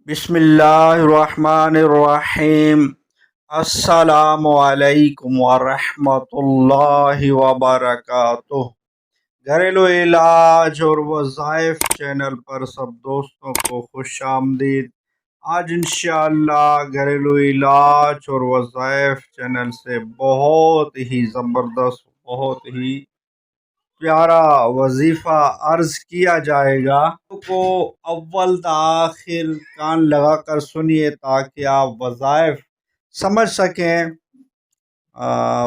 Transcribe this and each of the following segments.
بسم اللہ الرحمن الرحیم۔ السلام علیکم ورحمۃ اللہ وبرکاتہ۔ گھریلو علاج اور وظائف چینل پر سب دوستوں کو خوش آمدید۔ آج انشاءاللہ گھریلو علاج اور وظائف چینل سے بہت ہی زبردست، بہت ہی پیارا وظیفہ عرض کیا جائے گا۔ کو اول تا آخر کان لگا کر سنیے تاکہ آپ وظائف سمجھ سکیں۔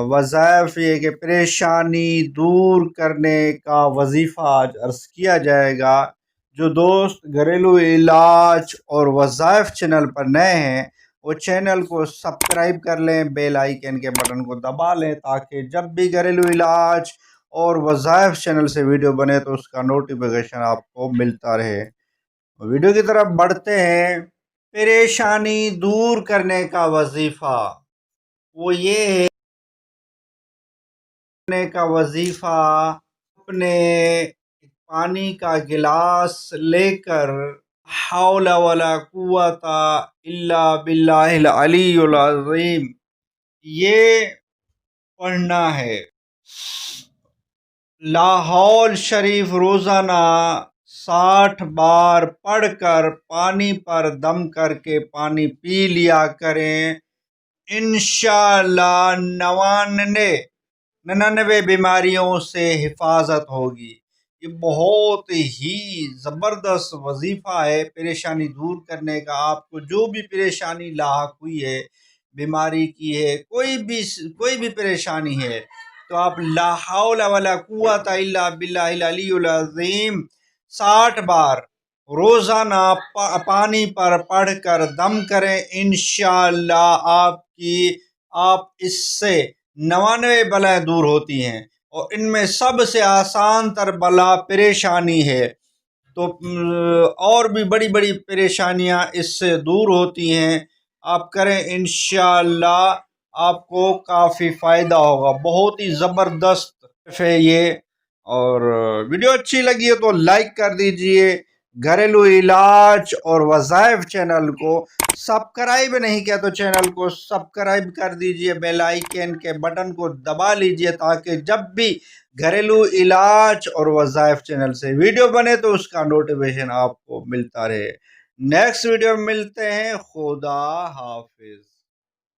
وظائف یہ کہ پریشانی دور کرنے کا وظیفہ آج عرض کیا جائے گا۔ جو دوست گھریلو علاج اور وظائف چینل پر نئے ہیں وہ چینل کو سبسکرائب کر لیں، بیل آئیکن کے بٹن کو دبا لیں تاکہ جب بھی گھریلو علاج اور وظائف چینل سے ویڈیو بنے تو اس کا نوٹیفیکیشن آپ کو ملتا رہے۔ ویڈیو کی طرف بڑھتے ہیں۔ پریشانی دور کرنے کا وظیفہ وہ یہ ہے وظیفہ اپنے پانی کا گلاس لے کر حول ولا قوت الا باللہ العلی العظیم یہ پڑھنا ہے۔ لاہور شریف روزانہ 60 بار پڑھ کر پانی پر دم کر کے پانی پی لیا کریں، انشاءاللہ 99 بیماریوں سے حفاظت ہوگی۔ یہ بہت ہی زبردست وظیفہ ہے پریشانی دور کرنے کا۔ آپ کو جو بھی پریشانی لاحق ہوئی ہے، بیماری کی ہے، کوئی بھی پریشانی ہے تو آپ لا حول ولا قوت الا باللہ العلی العظیم 60 بار روزانہ پانی پر پڑھ کر دم کریں، انشاءاللہ آپ اس سے 99 بلائیں دور ہوتی ہیں، اور ان میں سب سے آسان تر بلا پریشانی ہے، تو اور بھی بڑی بڑی پریشانیاں اس سے دور ہوتی ہیں۔ آپ کریں انشاءاللہ آپ کو کافی فائدہ ہوگا۔ بہت ہی زبردست ہے یہ، اور ویڈیو اچھی لگی ہے تو لائک کر دیجئے۔ گھریلو علاج اور وظائف چینل کو سبسکرائب نہیں کیا تو چینل کو سبسکرائب کر دیجئے، بیل آئیکن کے بٹن کو دبا لیجئے تاکہ جب بھی گھریلو علاج اور وظائف چینل سے ویڈیو بنے تو اس کا نوٹیفیکیشن آپ کو ملتا رہے۔ نیکسٹ ویڈیو میں ملتے ہیں۔ خدا حافظ۔